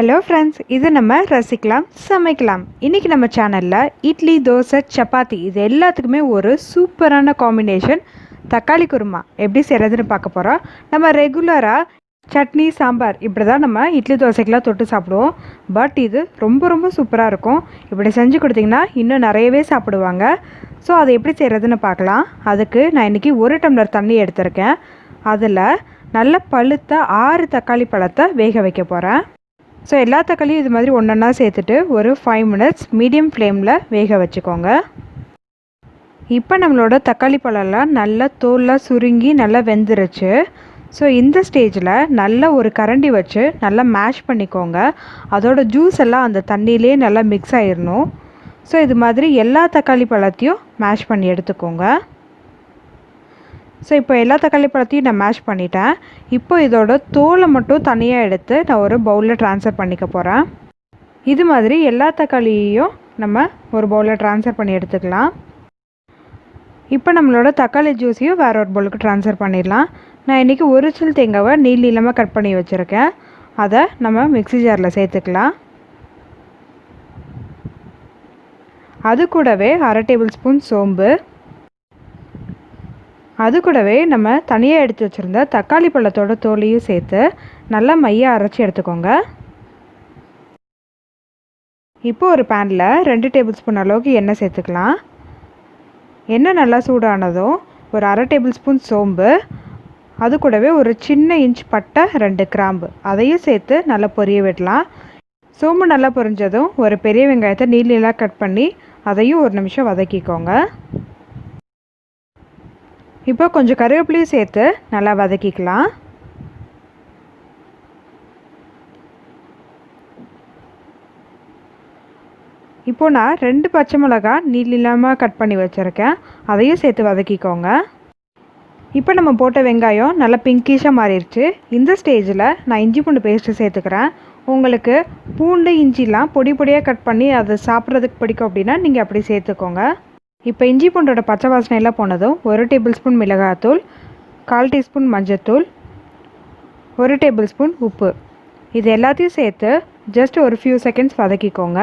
Hello friends, இது நம்ம ரசிக்கலாம் சமைக்கலாம். இன்றைக்கி நம்ம சேனலில் இட்லி, தோசை, சப்பாத்தி இது எல்லாத்துக்குமே ஒரு சூப்பரான காம்பினேஷன் தக்காளி குருமா எப்படி செய்கிறதுன்னு பார்க்க போகிறோம். நம்ம ரெகுலராக சட்னி, சாம்பார் இப்படி தான் நம்ம இட்லி தோசைக்கெலாம் தொட்டு சாப்பிடுவோம். பட் இது ரொம்ப ரொம்ப சூப்பராக இருக்கும். இப்படி செஞ்சு கொடுத்திங்கன்னா இன்னும் நிறையவே சாப்பிடுவாங்க. ஸோ அதை எப்படி செய்கிறதுன்னு பார்க்கலாம். அதுக்கு நான் இன்றைக்கி 1 டம்ளர் தண்ணி எடுத்திருக்கேன். அதில் நல்ல பழுத்த 6 தக்காளி பழத்தை வேக வைக்க போகிறேன். ஸோ எல்லா தக்காளியும் இது மாதிரி ஒன்றா சேர்த்துட்டு ஒரு 5 மினிட்ஸ் மீடியம் ஃப்ளேமில் வேக வச்சுக்கோங்க. இப்போ நம்மளோட தக்காளி பழம்லாம் நல்லா தோல்லாம் சுருங்கி நல்லா வெந்துருச்சு. ஸோ இந்த ஸ்டேஜில் நல்லா ஒரு கரண்டி வச்சு நல்லா மேஷ் பண்ணிக்கோங்க. அதோட ஜூஸ் எல்லாம் அந்த தண்ணியிலே நல்லா மிக்ஸ் ஆகிடணும். ஸோ இது மாதிரி எல்லா தக்காளி பழத்தையும் மேஷ் பண்ணி எடுத்துக்கோங்க. ஸோ இப்போ எல்லா தக்காளி பழத்தையும் நான் மேஷ் பண்ணிட்டேன். இப்போ இதோட தோலை மட்டும் தனியாக எடுத்து நான் ஒரு பவுலில் ட்ரான்ஸ்ஃபர் பண்ணிக்க போகிறேன். இது மாதிரி எல்லா தக்காளியையும் நம்ம ஒரு பவுலில் ட்ரான்ஸ்ஃபர் பண்ணி எடுத்துக்கலாம். இப்போ நம்மளோட தக்காளி ஜூஸையும் வேறு ஒரு பவுலுக்கு ட்ரான்ஸ்ஃபர் பண்ணிடலாம். நான் இன்றைக்கி ஒரு சில் தேங்காவை நீளமாக கட் பண்ணி வச்சுருக்கேன். அதை நம்ம மிக்ஸி ஜாரில் சேர்த்துக்கலாம். அது கூடவே 1/2 டேபிள் ஸ்பூன் சோம்பு, அது கூடவே நம்ம தனியாக எடுத்து வச்சுருந்த தக்காளி பழத்தோட தோலையும் சேர்த்து நல்லா மையாக அரைச்சி எடுத்துக்கோங்க. இப்போ ஒரு பேனில் 2 டேபிள் ஸ்பூன் அளவுக்கு எண்ணெய் சேர்த்துக்கலாம். எண்ணெய் நல்லா சூடானதும் ஒரு 1/2 டேபிள் ஸ்பூன் சோம்பு, அது கூடவே ஒரு சின்ன இன்ச் பட்டை, 2 கிராம்பு அதையும் சேர்த்து நல்லா பொரிய விடலாம். சோம்பு நல்லா பொரிஞ்சதும் ஒரு பெரிய வெங்காயத்தை நீளமாக கட் பண்ணி அதையும் ஒரு நிமிஷம் வதக்கிக்கோங்க. இப்போ கொஞ்சம் கருவேப்பிலையும் சேர்த்து நல்லா வதக்கிக்கலாம். இப்போது நான் 2 பச்சை மிளகாய் நீளமாக கட் பண்ணி வச்சுருக்கேன். அதையும் சேர்த்து வதக்கிக்கோங்க. இப்போ நம்ம போட்ட வெங்காயம் நல்லா பிங்கிஷாக மாறிடுச்சு. இந்த ஸ்டேஜில் நான் இஞ்சி பூண்டு பேஸ்ட்டு சேர்த்துக்கிறேன். உங்களுக்கு பூண்டு இஞ்சிலாம் பொடி பொடியாக கட் பண்ணி அதை சாப்பிட்றதுக்கு பிடிக்கும் அப்படின்னா நீங்கள் அப்படி சேர்த்துக்கோங்க. இப்போ இஞ்சி பூண்டோட பச்சை வாசனையெல்லாம் போனதும் 1 டேபிள் ஸ்பூன் மிளகாத்தூள், 1/4 டீஸ்பூன் மஞ்சத்தூள், 1 டேபிள் ஸ்பூன் உப்பு இது எல்லாத்தையும் சேர்த்து ஜஸ்ட் ஒரு ஃபியூ செகண்ட்ஸ் வதக்கிக்கோங்க.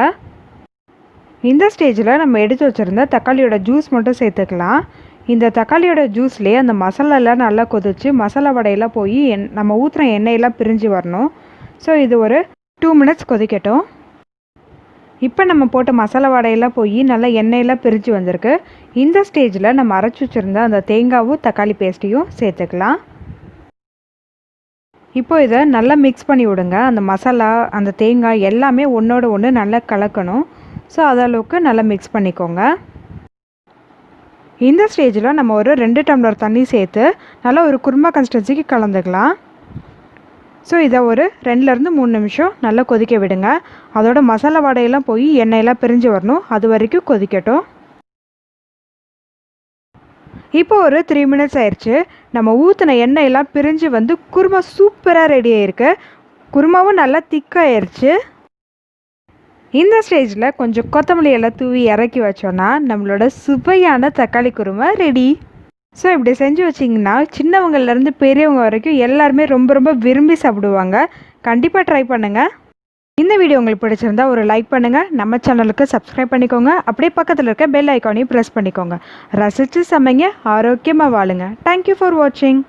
இந்த ஸ்டேஜில் நம்ம எடுத்து வச்சுருந்த தக்காளியோட ஜூஸ் மட்டும் சேர்த்துக்கலாம். இந்த தக்காளியோட ஜூஸ்லேயே அந்த மசாலாலாம் நல்லா கொதிச்சு மசாலா வடையெல்லாம் போய் நம்ம ஊற்றுற எண்ணெயெல்லாம் பிரிஞ்சு வரணும். ஸோ இது ஒரு 2 மினிட்ஸ் கொதிக்கட்டும். இப்போ நம்ம போட்ட மசாலா வடையெல்லாம் போய் நல்லா எண்ணெயெல்லாம் பிரிஞ்சு வந்திருக்கு. இந்த ஸ்டேஜில் நம்ம அரைச்சி வச்சுருந்த அந்த தேங்காவும் தக்காளி பேஸ்ட்டையும் சேர்த்துக்கலாம். இப்போ இதை நல்லா மிக்ஸ் பண்ணி விடுங்க. அந்த மசாலா அந்த தேங்காய் எல்லாமே ஒன்றோட ஒன்று நல்லா கலக்கணும். ஸோ அதளவுக்கு நல்லா மிக்ஸ் பண்ணிக்கோங்க. இந்த ஸ்டேஜில் நம்ம ஒரு 2 டம்ளர் தண்ணி சேர்த்து நல்லா ஒரு குருமா கன்சிஸ்டன்சிக்கு கலந்துக்கலாம். ஸோ இதை ஒரு 2லேருந்து 3 நிமிஷம் நல்லா கொதிக்க விடுங்க. அதோட மசாலா வடையெல்லாம் போய் எண்ணெயெல்லாம் பிரிஞ்சு வரணும். அது வரைக்கும் கொதிக்கட்டும். இப்போ ஒரு 3 மினிட்ஸ் ஆயிடுச்சு. நம்ம ஊற்றின எண்ணெயெல்லாம் பிரிஞ்சு வந்து குருமா சூப்பராக ரெடி ஆகிருக்கு. குருமாவும் நல்லா திக்காயிருச்சு. இந்த ஸ்டேஜில் கொஞ்சம் கொத்தமல்லி எல்லாம் தூவி இறக்கி வச்சோன்னா நம்மளோட சுவையான தக்காளி குருமா ரெடி. ஸோ இப்படி செஞ்சு வச்சிங்கன்னா சின்னவங்கள்லேருந்து பெரியவங்க வரைக்கும் எல்லாருமே ரொம்ப ரொம்ப விரும்பி சாப்பிடுவாங்க. கண்டிப்பாக ட்ரை பண்ணுங்கள். இந்த வீடியோ உங்களுக்கு பிடிச்சிருந்தா ஒரு லைக் பண்ணுங்கள். நம்ம சேனலுக்கு சப்ஸ்கிரைப் பண்ணிக்கோங்க. அப்படியே பக்கத்தில் இருக்க பெல் ஐக்கானையும் ப்ரெஸ் பண்ணிக்கோங்க. ரசித்து சமைங்க, ஆரோக்கியமாக வாழுங்க. தேங்க்யூ ஃபார் வாட்சிங்.